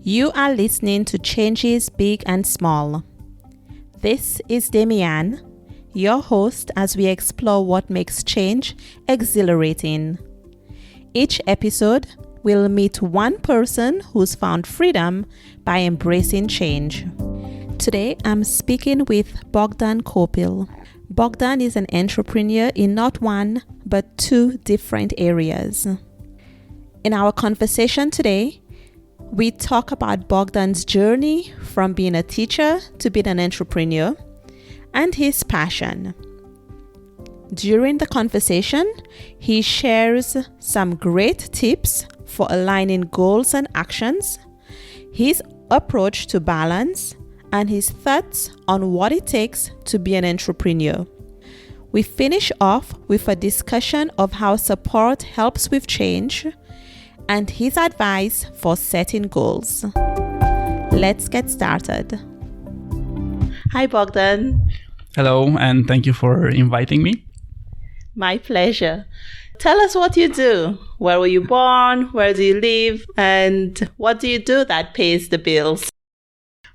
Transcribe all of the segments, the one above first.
You are listening to Changes Big and Small. This is Demian, your host, as we explore what makes change exhilarating. Each episode, we'll meet one person who's found freedom by embracing change. Today, I'm speaking with Bogdan Copil. Bogdan is an entrepreneur in not one, but two different areas. In our conversation today, we talk about Bogdan's journey from being a teacher to being an entrepreneur and his passion. During the conversation, he shares some great tips for aligning goals and actions, his approach to balance, and his thoughts on what it takes to be an entrepreneur. We finish off with a discussion of how support helps with change and his advice for setting goals. Let's get started. Hi, Bogdan. Hello, and thank you for inviting me. My pleasure. Tell us what you do. Where were you born? Where do you live? And what do you do that pays the bills?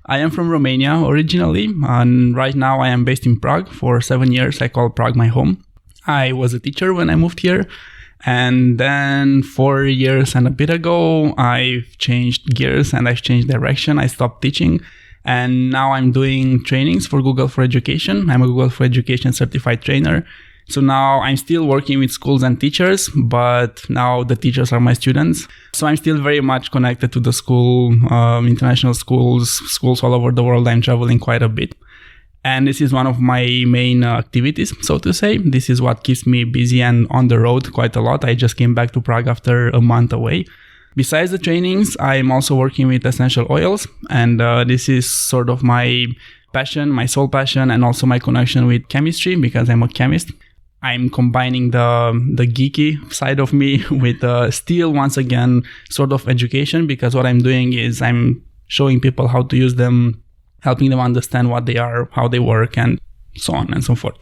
I am from Romania originally, and right now I am based in Prague. For 7 years, I call Prague my home. I was a teacher when I moved here. And then 4 years and a bit ago, I've changed gears and I've changed direction. I stopped teaching. And now I'm doing trainings for Google for Education. I'm a Google for Education certified trainer. So now I'm still working with schools and teachers, but now the teachers are my students. So I'm still very much connected to the school, international schools all over the world. I'm traveling quite a bit. And this is one of my main activities, so to say. This is what keeps me busy and on the road quite a lot. I just came back to Prague after a month away. Besides the trainings, I'm also working with essential oils. And this is sort of my passion, my sole passion, and also my connection with chemistry because I'm a chemist. I'm combining the geeky side of me with still, once again, sort of education, because what I'm doing is I'm showing people how to use them, helping them understand what they are, how they work, and so on and so forth.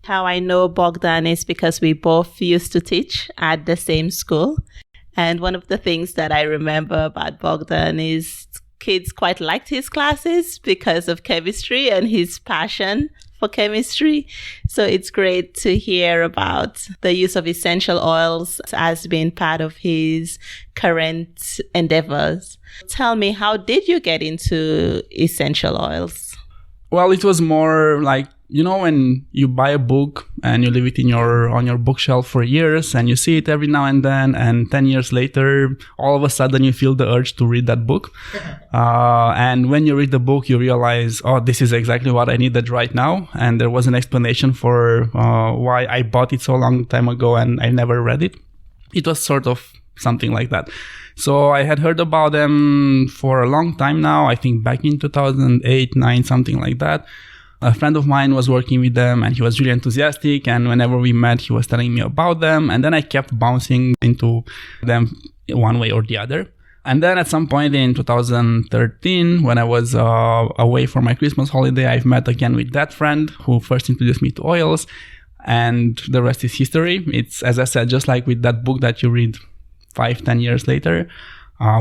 How I know Bogdan is because we both used to teach at the same school. And one of the things that I remember about Bogdan is kids quite liked his classes because of chemistry and his passion for chemistry. So it's great to hear about the use of essential oils as being part of his current endeavors. Tell me, how did you get into essential oils? Well, it was more like, you know, when you buy a book and you leave it on your bookshelf for years and you see it every now and then, and 10 years later, all of a sudden you feel the urge to read that book. And when you read the book, you realize, oh, this is exactly what I needed right now. And there was an explanation for why I bought it so long time ago and I never read it. It was sort of something like that. So I had heard about them for a long time now, I think back in 2008, 9, something like that. A friend of mine was working with them and he was really enthusiastic, and whenever we met, he was telling me about them, and then I kept bouncing into them one way or the other. And then at some point in 2013, when I was away for my Christmas holiday, I've met again with that friend who first introduced me to oils, and the rest is history. It's, as I said, just like with that book that you read 5-10 years later.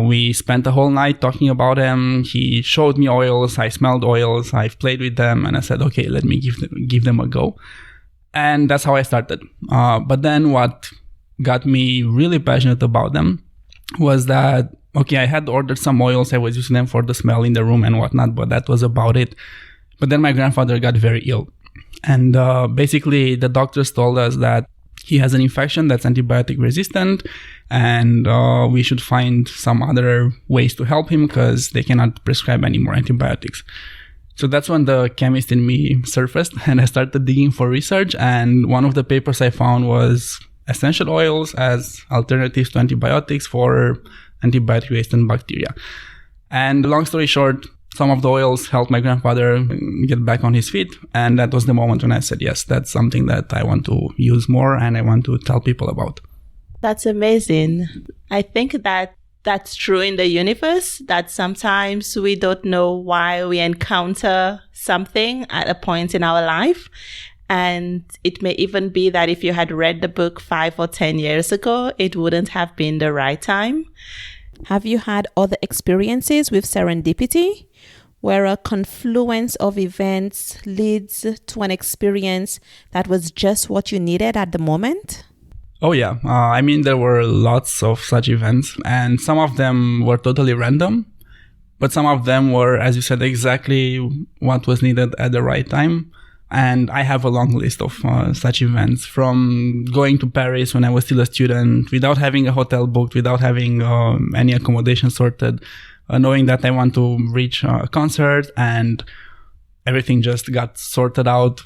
We spent a whole night talking about them. He showed me oils. I smelled oils. I've played with them. And I said, okay, let me give them a go. And that's how I started. But then what got me really passionate about them was that, okay, I had ordered some oils. I was using them for the smell in the room and whatnot, but that was about it. But then my grandfather got very ill. And basically, the doctors told us that he has an infection that's antibiotic resistant, and we should find some other ways to help him because they cannot prescribe any more antibiotics. So that's when the chemist in me surfaced, and I started digging for research. And one of the papers I found was essential oils as alternatives to antibiotics for antibiotic-resistant bacteria. And long story short, some of the oils helped my grandfather get back on his feet. And that was the moment when I said, yes, that's something that I want to use more and I want to tell people about. That's amazing. I think that that's true in the universe, that sometimes we don't know why we encounter something at a point in our life. And it may even be that if you had read the book 5 or 10 years ago, it wouldn't have been the right time. Have you had other experiences with serendipity, where a confluence of events leads to an experience that was just what you needed at the moment? Oh yeah, there were lots of such events, and some of them were totally random, but some of them were, as you said, exactly what was needed at the right time. And I have a long list of such events, from going to Paris when I was still a student, without having a hotel booked, without having any accommodation sorted, knowing that I want to reach a concert, and everything just got sorted out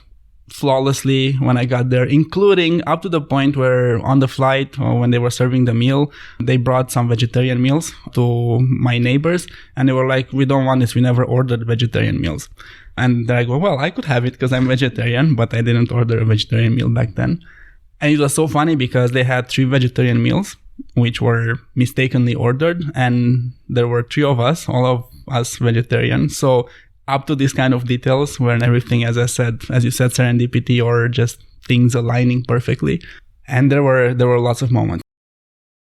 flawlessly when I got there, including up to the point where on the flight, when they were serving the meal, they brought some vegetarian meals to my neighbors, and they were like, "We don't want this, we never ordered vegetarian meals." And then I go, "Well, I could have it because I'm vegetarian, but I didn't order a vegetarian meal back then." And it was so funny because they had 3 vegetarian meals, which were mistakenly ordered, and there were 3 of us, all of us vegetarian. So up to this kind of details, when everything, as you said, serendipity, or just things aligning perfectly. And there were lots of moments.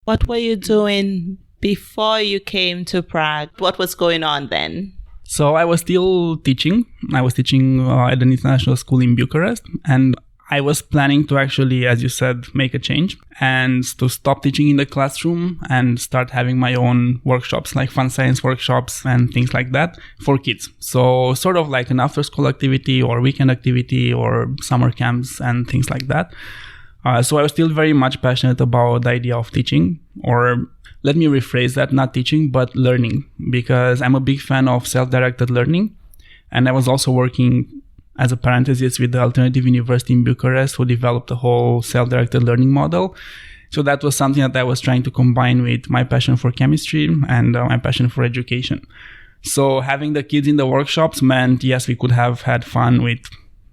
What were you doing before you came to Prague? What was going on then? So I was still teaching. I was teaching at an international school in Bucharest, and I was planning to actually, as you said, make a change and to stop teaching in the classroom and start having my own workshops, like fun science workshops and things like that for kids. So sort of like an after-school activity or weekend activity or summer camps and things like that. So I was still very much passionate about the idea of teaching, or let me rephrase that, not teaching, but learning, because I'm a big fan of self-directed learning. And I was also working, as a parenthesis, with the Alternative University in Bucharest, who developed a whole self-directed learning model. So that was something that I was trying to combine with my passion for chemistry and my passion for education. So having the kids in the workshops meant, yes, we could have had fun with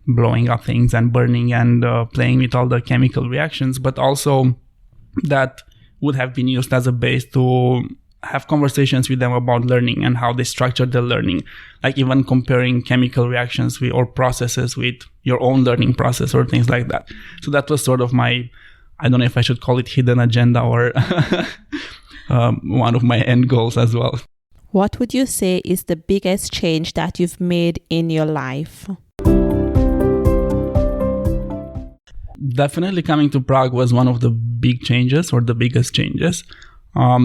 blowing up things and burning and playing with all the chemical reactions, but also that would have been used as a base to have conversations with them about learning and how they structure their learning, like even comparing chemical reactions or processes with your own learning process or things like that. So that was sort of my, I don't know if I should call it hidden agenda or one of my end goals as well. What would you say is the biggest change that you've made in your life? Definitely coming to Prague was one of the big changes, or the biggest changes,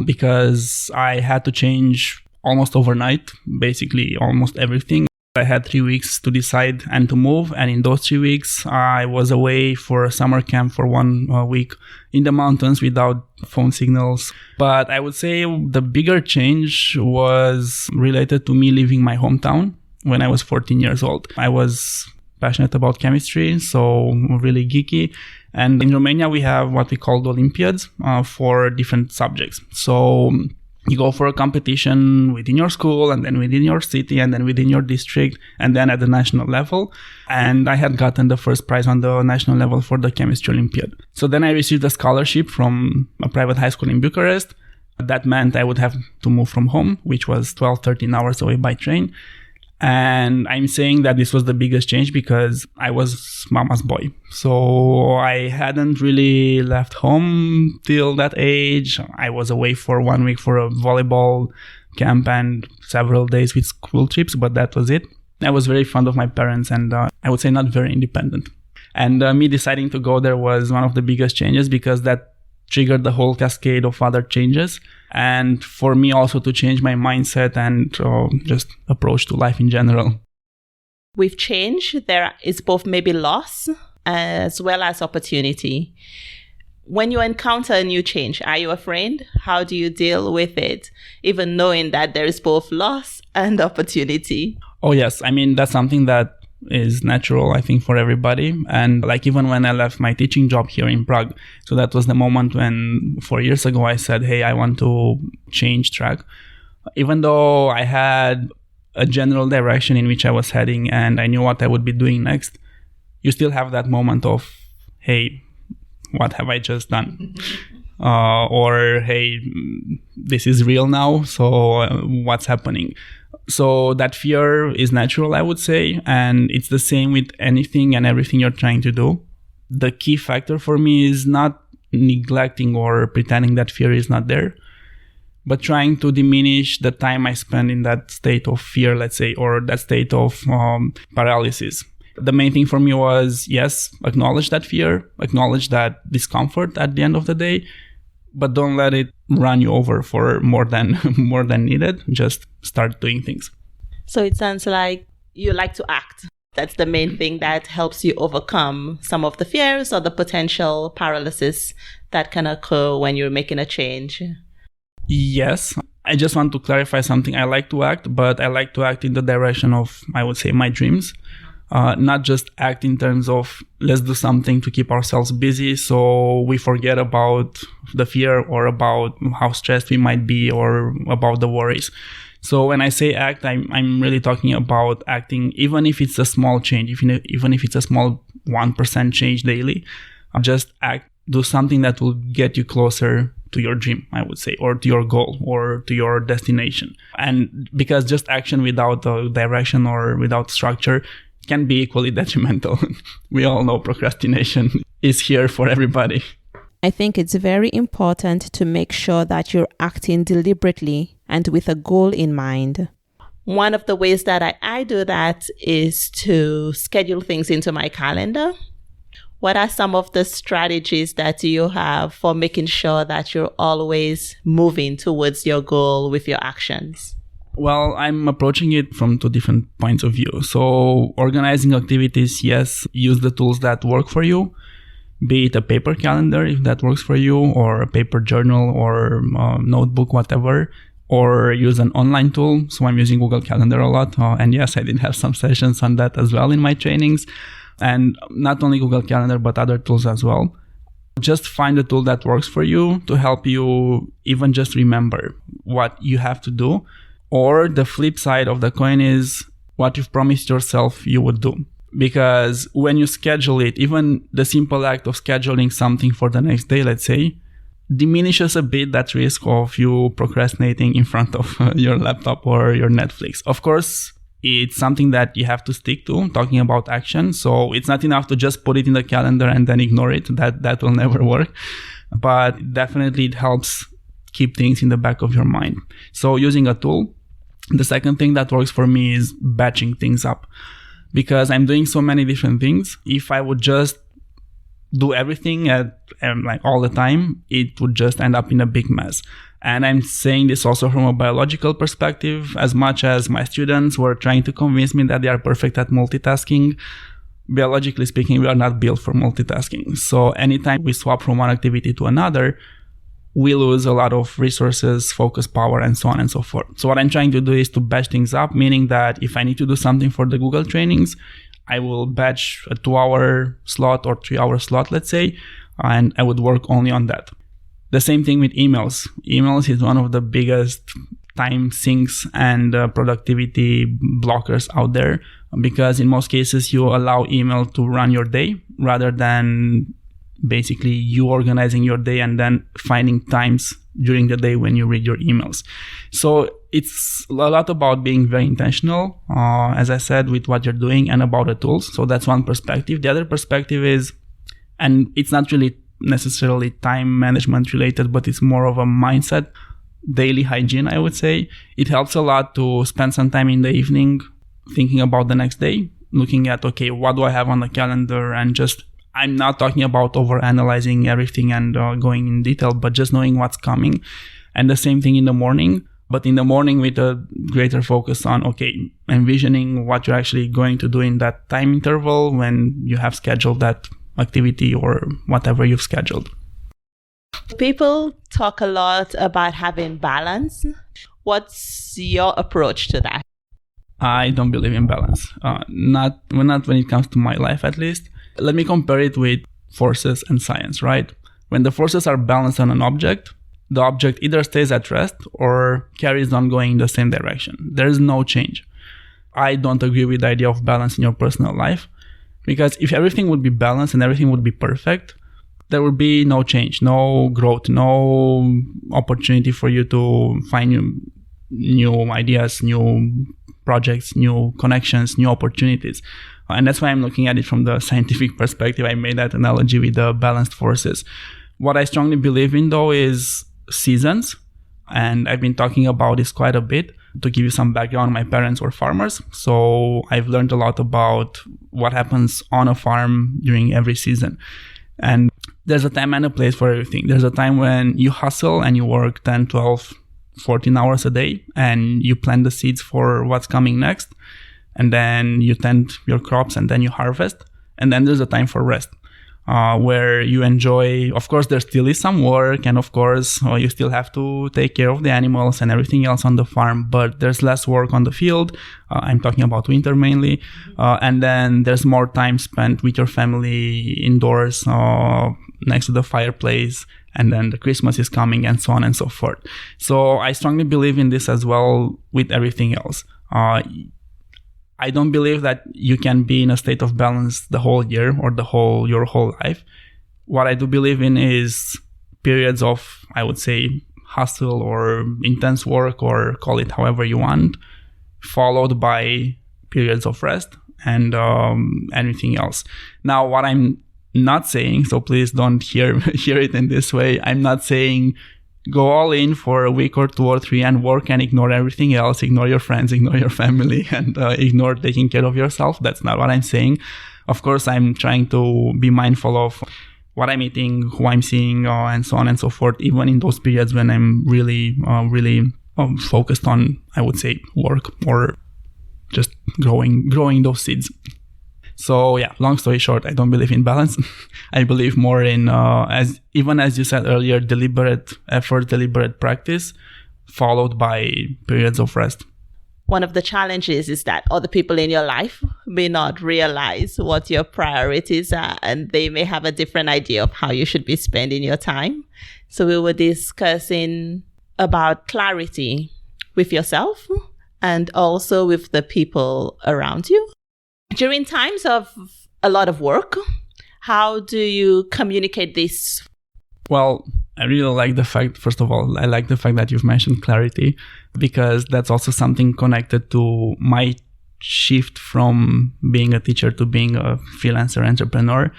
because I had to change almost overnight, basically almost everything. I had 3 weeks to decide and to move, and in those 3 weeks I was away for a summer camp for 1 week in the mountains without phone signals. But I would say the bigger change was related to me leaving my hometown when I was 14 years old. I was passionate about chemistry, so really geeky. And in Romania, we have what we call the Olympiads for different subjects. So you go for a competition within your school, and then within your city, and then within your district, and then at the national level. And I had gotten the first prize on the national level for the chemistry Olympiad. So then I received a scholarship from a private high school in Bucharest. That meant I would have to move from home, which was 12-13 hours away by train. And I'm saying that this was the biggest change because I was mama's boy. So I hadn't really left home till that age. I was away for 1 week for a volleyball camp and several days with school trips, but that was it. I was very fond of my parents, and I would say not very independent. And me deciding to go there was one of the biggest changes, because that triggered the whole cascade of other changes. And for me also to change my mindset and just approach to life in general. With change, there is both maybe loss as well as opportunity. When you encounter a new change, are you afraid? How do you deal with it, even knowing that there is both loss and opportunity? Oh, yes. I mean, that's something that is natural, I think, for everybody. And like even when I left my teaching job here in Prague, so that was the moment when 4 years ago I said, hey, I want to change track. Even though I had a general direction in which I was heading and I knew what I would be doing next, you still have that moment of, hey, what have I just done? Or, hey, this is real now, so what's happening? So that fear is natural, I would say, and it's the same with anything and everything you're trying to do. The key factor for me is not neglecting or pretending that fear is not there, but trying to diminish the time I spend in that state of fear, let's say, or that state of paralysis. The main thing for me was, yes, acknowledge that fear, acknowledge that discomfort at the end of the day, but don't let it run you over for more than needed. Just start doing things. So it sounds like you like to act. That's the main thing that helps you overcome some of the fears or the potential paralysis that can occur when you're making a change. Yes. I just want to clarify something. I like to act, but I like to act in the direction of, I would say, my dreams. Not just act in terms of let's do something to keep ourselves busy so we forget about the fear or about how stressed we might be or about the worries. So when I say act, I'm really talking about acting, even if it's a small change, even if it's a small 1% change daily, just act, do something that will get you closer to your dream, I would say, or to your goal or to your destination. And because just action without a direction or without structure can be equally detrimental. We all know procrastination is here for everybody. I think it's very important to make sure that you're acting deliberately and with a goal in mind. One of the ways that I do that is to schedule things into my calendar. What are some of the strategies that you have for making sure that you're always moving towards your goal with your actions? Well, I'm approaching it from two different points of view. So organizing activities, yes, use the tools that work for you. Be it a paper calendar, if that works for you, or a paper journal or notebook, whatever, or use an online tool. So I'm using Google Calendar a lot. And yes, I did have some sessions on that as well in my trainings. And not only Google Calendar, but other tools as well. Just find a tool that works for you to help you even just remember what you have to do. Or the flip side of the coin is what you've promised yourself you would do. Because when you schedule it, even the simple act of scheduling something for the next day, let's say, diminishes a bit that risk of you procrastinating in front of your laptop or your Netflix. Of course, it's something that you have to stick to, talking about action. So it's not enough to just put it in the calendar and then ignore it. That will never work. But definitely it helps keep things in the back of your mind. So using a tool. The second thing that works for me is batching things up. Because I'm doing so many different things, if I would just do everything like all the time, it would just end up in a big mess. And I'm saying this also from a biological perspective, as much as my students were trying to convince me that they are perfect at multitasking. Biologically speaking, we are not built for multitasking. So anytime we swap from one activity to another, we lose a lot of resources, focus, power, and so on and so forth. So what I'm trying to do is to batch things up, meaning that if I need to do something for the Google trainings, I will batch a 2-hour slot or 3-hour slot, let's say, and I would work only on that. The same thing with emails. Emails is one of the biggest time sinks and productivity blockers out there, because in most cases you allow email to run your day rather than basically you organizing your day and then finding times during the day when you read your emails. So it's a lot about being very intentional, as I said, with what you're doing and about the tools. So that's one perspective. The other perspective is, and it's not really necessarily time management related, but it's more of a mindset, daily hygiene, I would say. It helps a lot to spend some time in the evening thinking about the next day, looking at, okay, what do I have on the calendar, and just, I'm not talking about over-analyzing everything and going in detail, but just knowing what's coming. And the same thing in the morning, but in the morning with a greater focus on, okay, envisioning what you're actually going to do in that time interval when you have scheduled that activity or whatever you've scheduled. People talk a lot about having balance. What's your approach to that? I don't believe in balance. Not when it comes to my life, at least. Let me compare it with forces and science, right? When the forces are balanced on an object, the object either stays at rest or carries on going in the same direction. There is no change. I don't agree with the idea of balance in your personal life, because if everything would be balanced and everything would be perfect, there would be no change, no growth, no opportunity for you to find new ideas, new projects, new connections, new opportunities. And that's why I'm looking at it from the scientific perspective. I made that analogy with the balanced forces. What I strongly believe in, though, is seasons. And I've been talking about this quite a bit. To give you some background, my parents were farmers. So I've learned a lot about what happens on a farm during every season. And there's a time and a place for everything. There's a time when you hustle and you work 10, 12, 14 hours a day and you plant the seeds for what's coming next. And then you tend your crops and then you harvest. And then there's a time for rest. Where you enjoy, of course, there still is some work, and of course, you still have to take care of the animals and everything else on the farm, but there's less work on the field. I'm talking about winter mainly. And then there's more time spent with your family indoors, next to the fireplace, and then the Christmas is coming and so on and so forth. So I strongly believe in this as well with everything else. I don't believe that you can be in a state of balance the whole year or your whole life. What I do believe in is periods of, I would say, hustle or intense work, or call it however you want, followed by periods of rest and anything else. Now, what I'm not saying, so please don't hear it in this way, I'm not saying go all in for a week or 2 or 3 and work and ignore everything else, ignore your friends, ignore your family, and ignore taking care of yourself. That's not what I'm saying. Of course, I'm trying to be mindful of what I'm eating, who I'm seeing, and so on and so forth, even in those periods when I'm really focused on, I would say, work or just growing those seeds. So yeah, long story short, I don't believe in balance. I believe more in, as you said earlier, deliberate effort, deliberate practice, followed by periods of rest. One of the challenges is that other people in your life may not realize what your priorities are, and they may have a different idea of how you should be spending your time. So we were discussing about clarity with yourself and also with the people around you. During times of a lot of work, how do you communicate this? Well, I really like the fact, first of all, I like the fact that you've mentioned clarity, because that's also something connected to my shift from being a teacher to being a freelancer entrepreneur.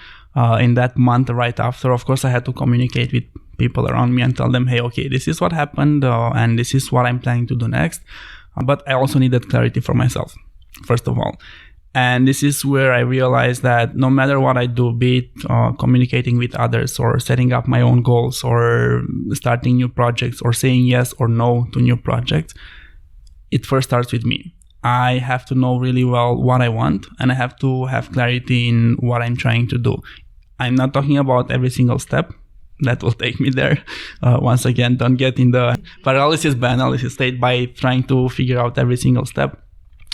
In that month right after, of course, I had to communicate with people around me and tell them, hey, okay, this is what happened and this is what I'm planning to do next. But I also needed clarity for myself, first of all. And this is where I realized that no matter what I do, be it communicating with others or setting up my own goals or starting new projects or saying yes or no to new projects, it first starts with me. I have to know really well what I want, and I have to have clarity in what I'm trying to do. I'm not talking about every single step. That will take me there. Once again, don't get in the paralysis by analysis state by trying to figure out every single step.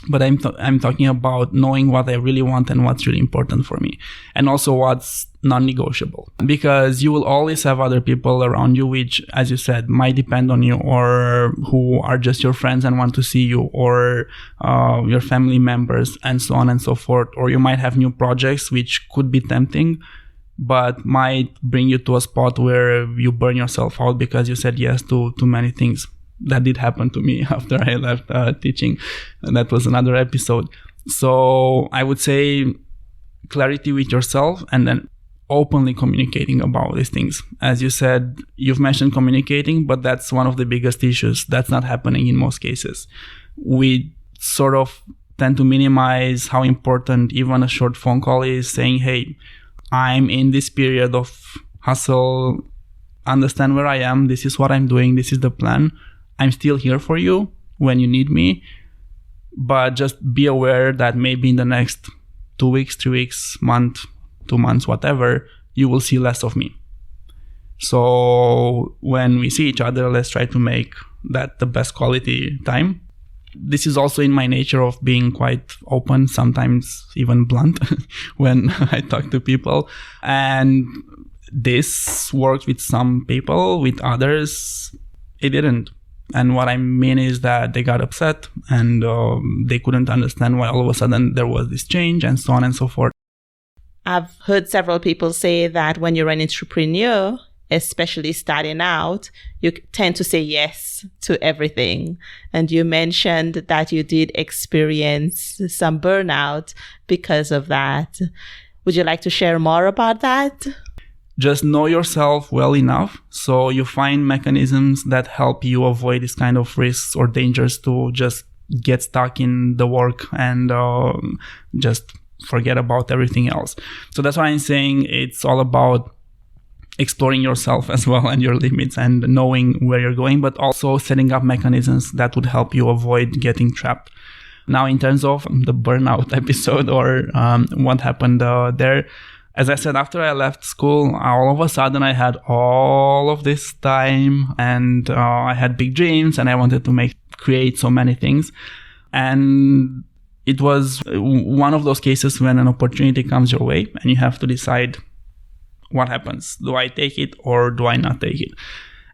But I'm talking about knowing what I really want and what's really important for me, and also what's non-negotiable. Because you will always have other people around you which, as you said, might depend on you, or who are just your friends and want to see you, or your family members, and so on and so forth. Or you might have new projects which could be tempting, but might bring you to a spot where you burn yourself out because you said yes to too many things. That did happen to me after I left teaching. And that was another episode. So I would say clarity with yourself, and then openly communicating about these things. As you said, you've mentioned communicating, but that's one of the biggest issues. That's not happening in most cases. We sort of tend to minimize how important even a short phone call is, saying, hey, I'm in this period of hustle. Understand where I am. This is what I'm doing. This is the plan. I'm still here for you when you need me, but just be aware that maybe in the next 2 weeks, 3 weeks, month, 2 months, whatever, you will see less of me. So when we see each other, let's try to make that the best quality time. This is also in my nature of being quite open, sometimes even blunt when I talk to people. And this worked with some people, with others, it didn't. And what I mean is that they got upset and they couldn't understand why all of a sudden there was this change and so on and so forth. I've heard several people say that when you're an entrepreneur, especially starting out, you tend to say yes to everything. And you mentioned that you did experience some burnout because of that. Would you like to share more about that? just know yourself well enough so you find mechanisms that help you avoid this kind of risks or dangers to just get stuck in the work and just forget about everything else. So that's why I'm saying it's all about exploring yourself as well and your limits and knowing where you're going, but also setting up mechanisms that would help you avoid getting trapped. Now, in terms of the burnout episode or what happened there, as I said, after I left school, all of a sudden I had all of this time and I had big dreams and I wanted to create so many things. And it was one of those cases when an opportunity comes your way and you have to decide what happens. Do I take it or do I not take it?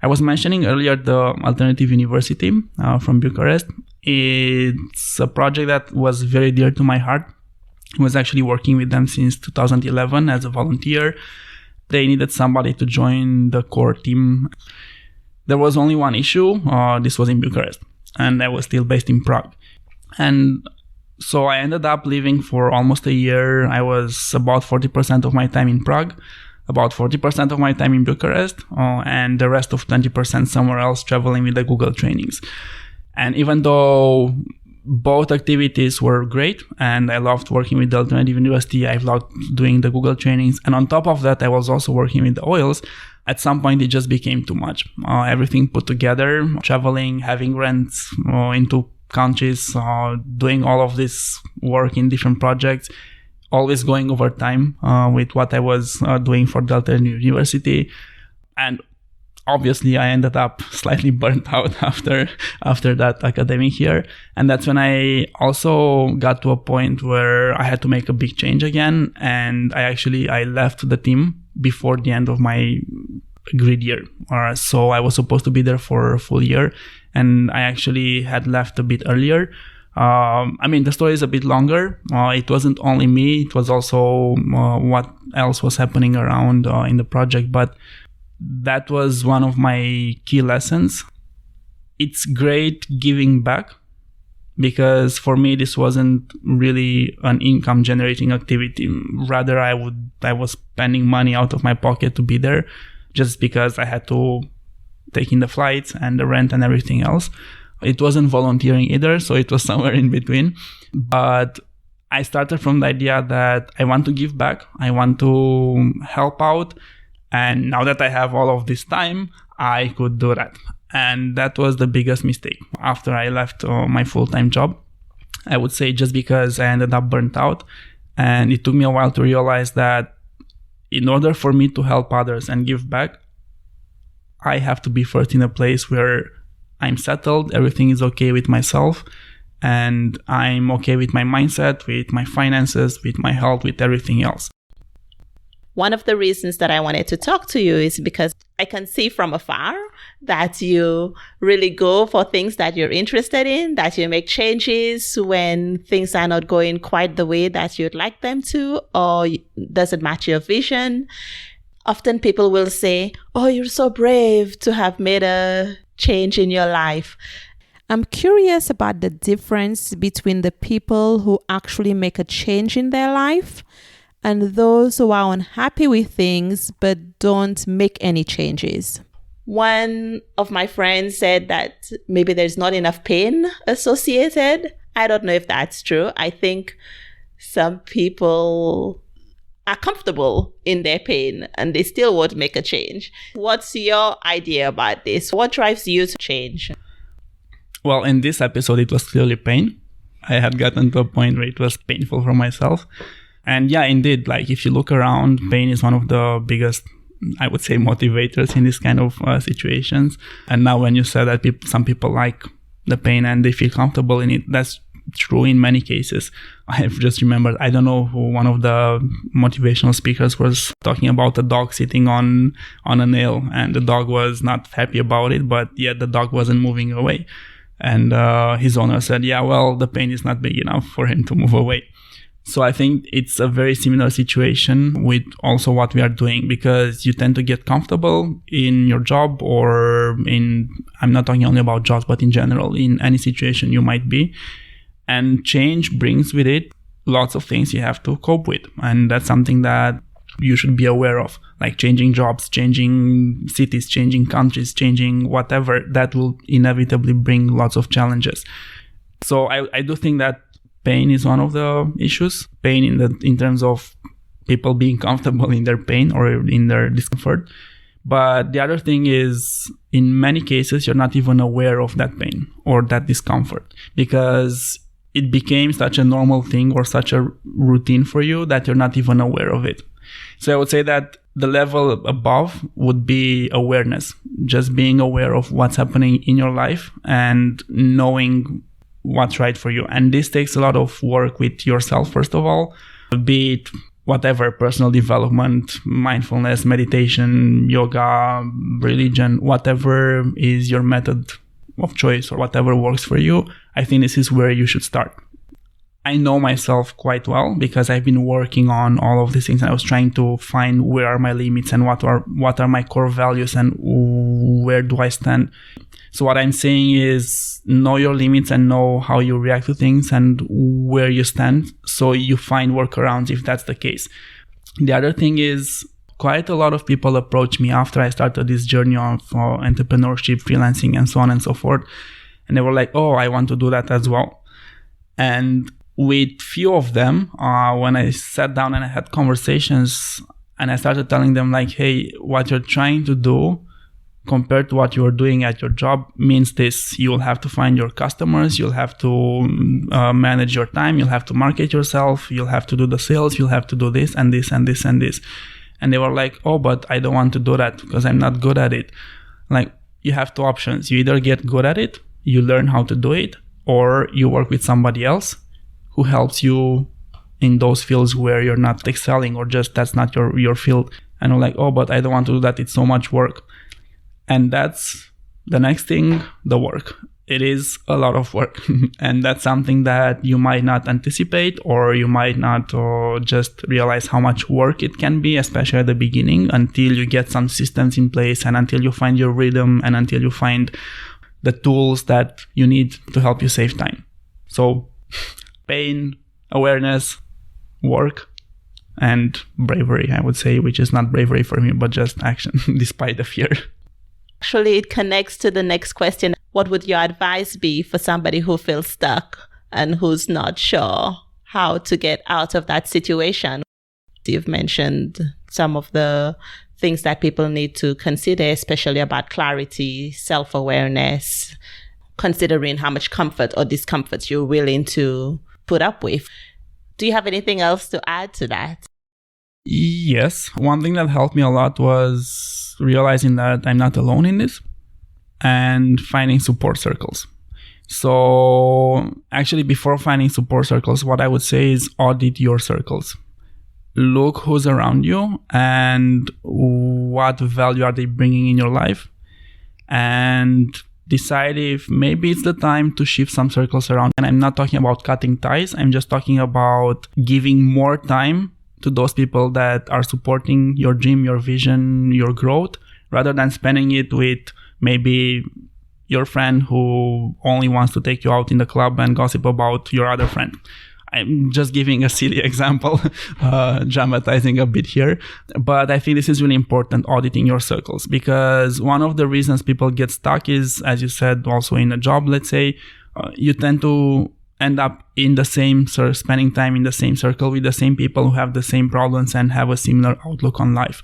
I was mentioning earlier the Alternative University from Bucharest. It's a project that was very dear to my heart. I was actually working with them since 2011 as a volunteer. They needed somebody to join the core team. There was only one issue. This was in Bucharest, and I was still based in Prague. And so I ended up living for almost a year. I was about 40% of my time in Prague, about 40% of my time in Bucharest, and the rest of 20% somewhere else traveling with the Google trainings. And even though both activities were great and I loved working with the Alternative University, I loved doing the Google trainings, and on top of that I was also working with the oils, at some point it just became too much. Everything put together, traveling, having rents into countries, doing all of this work in different projects, always going over time with what I was doing for the Alternative University. And obviously I ended up slightly burnt out after that academic year. And that's when I also got to a point where I had to make a big change again. And I left the team before the end of my agreed year. So I was supposed to be there for a full year, and I actually had left a bit earlier. The story is a bit longer. It wasn't only me, it was also what else was happening around in the project. But that was one of my key lessons. It's great giving back, because for me this wasn't really an income generating activity. Rather, I was spending money out of my pocket to be there, just because I had to take in the flights and the rent and everything else. It wasn't volunteering either, so it was somewhere in between. But I started from the idea that I want to give back, I want to help out, and now that I have all of this time, I could do that. And that was the biggest mistake after I left my full-time job. I would say just because I ended up burnt out, and it took me a while to realize that in order for me to help others and give back, I have to be first in a place where I'm settled, everything is okay with myself, and I'm okay with my mindset, with my finances, with my health, with everything else. One of the reasons that I wanted to talk to you is because I can see from afar that you really go for things that you're interested in, that you make changes when things are not going quite the way that you'd like them to, or doesn't match your vision. Often people will say, "Oh, you're so brave to have made a change in your life." I'm curious about the difference between the people who actually make a change in their life and those who are unhappy with things but don't make any changes. One of my friends said that maybe there's not enough pain associated. I don't know if that's true. I think some people are comfortable in their pain and they still won't make a change. What's your idea about this? What drives you to change? Well, in this episode, it was clearly pain. I had gotten to a point where it was painful for myself. And yeah, indeed, like if you look around, pain is one of the biggest, I would say, motivators in this kind of situations. And now when you said that some people like the pain and they feel comfortable in it, that's true in many cases. I have just remembered, I don't know who, one of the motivational speakers was talking about a dog sitting on a nail, and the dog was not happy about it, but yet the dog wasn't moving away. And his owner said, yeah, well, the pain is not big enough for him to move away. So I think it's a very similar situation with also what we are doing, because you tend to get comfortable in your job or I'm not talking only about jobs, but in general, in any situation you might be. And change brings with it lots of things you have to cope with. And that's something that you should be aware of, like changing jobs, changing cities, changing countries, changing whatever. That will inevitably bring lots of challenges. So I do think that pain is one of the issues. Pain in terms of people being comfortable in their pain or in their discomfort. But the other thing is, in many cases, you're not even aware of that pain or that discomfort because it became such a normal thing or such a routine for you that you're not even aware of it. So I would say that the level above would be awareness, just being aware of what's happening in your life and knowing what's right for you. And this takes a lot of work with yourself, first of all, be it whatever, personal development, mindfulness, meditation, yoga, religion, whatever is your method of choice or whatever works for you. I think this is where you should start. I know myself quite well because I've been working on all of these things. I was trying to find where are my limits and what are my core values and where do I stand. So what I'm saying is know your limits and know how you react to things and where you stand so you find workarounds if that's the case. The other thing is quite a lot of people approach me after I started this journey of entrepreneurship, freelancing, and so on and so forth. And they were like, oh, I want to do that as well. And with few of them, when I sat down and I had conversations and I started telling them like, hey, what you're trying to do compared to what you're doing at your job means this. You'll have to find your customers. You'll have to manage your time. You'll have to market yourself. You'll have to do the sales. You'll have to do this and this and this and this. And they were like, oh, but I don't want to do that because I'm not good at it. Like, you have two options. You either get good at it, you learn how to do it, or you work with somebody else who helps you in those fields where you're not excelling or just that's not your field. And I'm like, oh, but I don't want to do that. It's so much work. And that's the next thing, the work. It is a lot of work. And that's something that you might not anticipate or you might not just realize how much work it can be, especially at the beginning, until you get some systems in place and until you find your rhythm and until you find the tools that you need to help you save time. So pain, awareness, work, and bravery, I would say, which is not bravery for me, but just action despite the fear. Actually, it connects to the next question. What would your advice be for somebody who feels stuck and who's not sure how to get out of that situation? You've mentioned some of the things that people need to consider, especially about clarity, self-awareness, considering how much comfort or discomfort you're willing to put up with. Do you have anything else to add to that? Yes. One thing that helped me a lot was realizing that I'm not alone in this and finding support circles. So actually, before finding support circles, what I would say is audit your circles. Look who's around you and what value are they bringing in your life, and decide if maybe it's the time to shift some circles around. And I'm not talking about cutting ties. I'm just talking about giving more time to those people that are supporting your dream, your vision, your growth, rather than spending it with maybe your friend who only wants to take you out in the club and gossip about your other friend. I'm just giving a silly example, dramatizing a bit here. But I think this is really important, auditing your circles, because one of the reasons people get stuck is, as you said, also in a job, let's say, you tend to end up in the same, spending time in the same circle with the same people who have the same problems and have a similar outlook on life.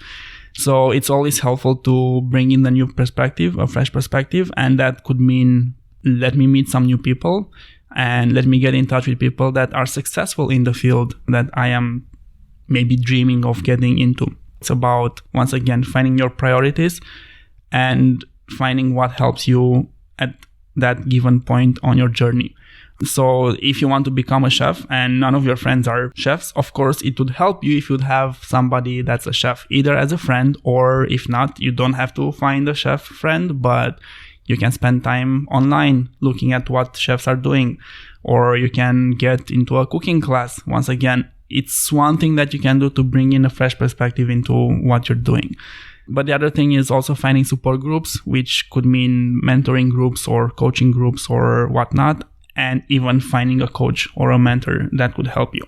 So it's always helpful to bring in a new perspective, a fresh perspective. And that could mean, let me meet some new people and let me get in touch with people that are successful in the field that I am maybe dreaming of getting into. It's about, once again, finding your priorities and finding what helps you at that given point on your journey. So if you want to become a chef and none of your friends are chefs, of course, it would help you if you'd have somebody that's a chef, either as a friend, or if not, you don't have to find a chef friend, but you can spend time online looking at what chefs are doing, or you can get into a cooking class. Once again, it's one thing that you can do to bring in a fresh perspective into what you're doing. But the other thing is also finding support groups, which could mean mentoring groups or coaching groups or whatnot, and even finding a coach or a mentor that could help you.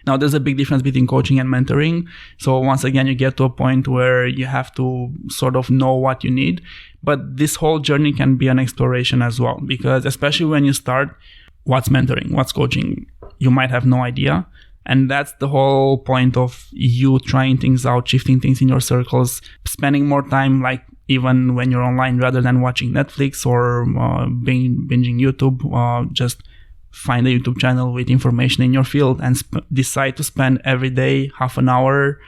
Now, there's a big difference between coaching and mentoring. So once again, you get to a point where you have to sort of know what you need. But this whole journey can be an exploration as well, because especially when you start, what's mentoring, what's coaching, you might have no idea. And that's the whole point of you trying things out, shifting things in your circles, spending more time, like even when you're online, rather than watching Netflix or binging YouTube. Just find a YouTube channel with information in your field and decide to spend every day half an hour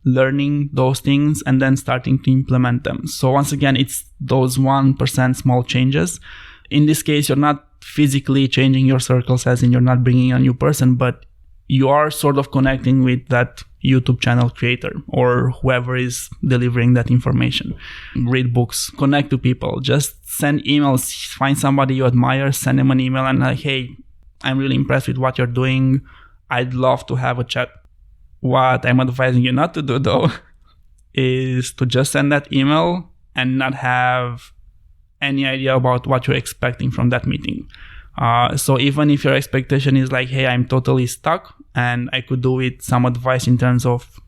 learning those things and then starting to implement them. So once again, it's those 1% small changes. In this case, you're not physically changing your circles, as in you're not bringing a new person, but you are sort of connecting with that YouTube channel creator or whoever is delivering that information. Read books, connect to people, just send emails, find somebody you admire, send them an email and like, hey, I'm really impressed with what you're doing. I'd love to have a chat. What I'm advising you not to do though is to just send that email and not have any idea about what you're expecting from that meeting. So even if your expectation is like, hey, I'm totally stuck and I could do with some advice in terms of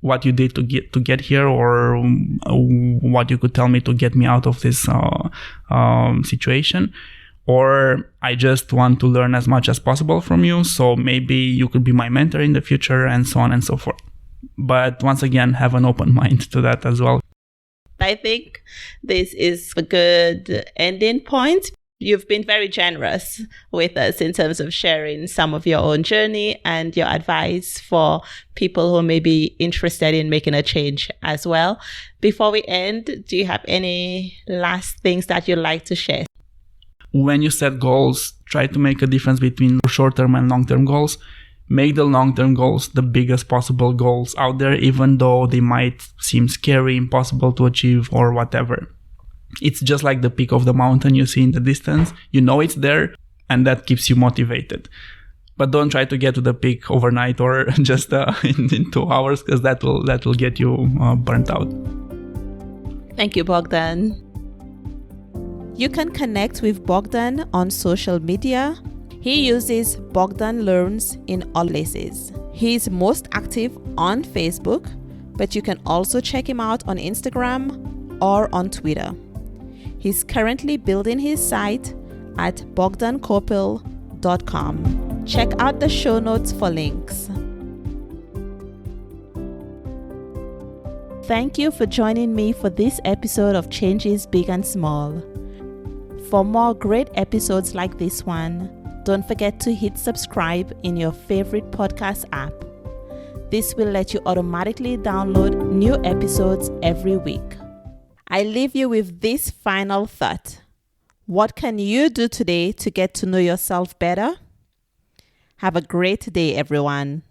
what you did to get here, or what you could tell me to get me out of this situation, or I just want to learn as much as possible from you, so maybe you could be my mentor in the future, and so on and so forth. But once again, have an open mind to that as well. I think this is a good ending point. You've been very generous with us in terms of sharing some of your own journey and your advice for people who may be interested in making a change as well. Before we end, do you have any last things that you'd like to share? When you set goals, try to make a difference between short-term and long-term goals. Make the long-term goals the biggest possible goals out there, even though they might seem scary, impossible to achieve, or whatever. It's just like the peak of the mountain you see in the distance. You know it's there, and that keeps you motivated. But don't try to get to the peak overnight or just in 2 hours, because that will get you burnt out. Thank you, Bogdan. You can connect with Bogdan on social media. He uses Bogdan Learns in all places. He is most active on Facebook, but you can also check him out on Instagram or on Twitter. He's currently building his site at bogdancopil.com. Check out the show notes for links. Thank you for joining me for this episode of Changes Big and Small. For more great episodes like this one, don't forget to hit subscribe in your favorite podcast app. This will let you automatically download new episodes every week. I leave you with this final thought. What can you do today to get to know yourself better? Have a great day, everyone.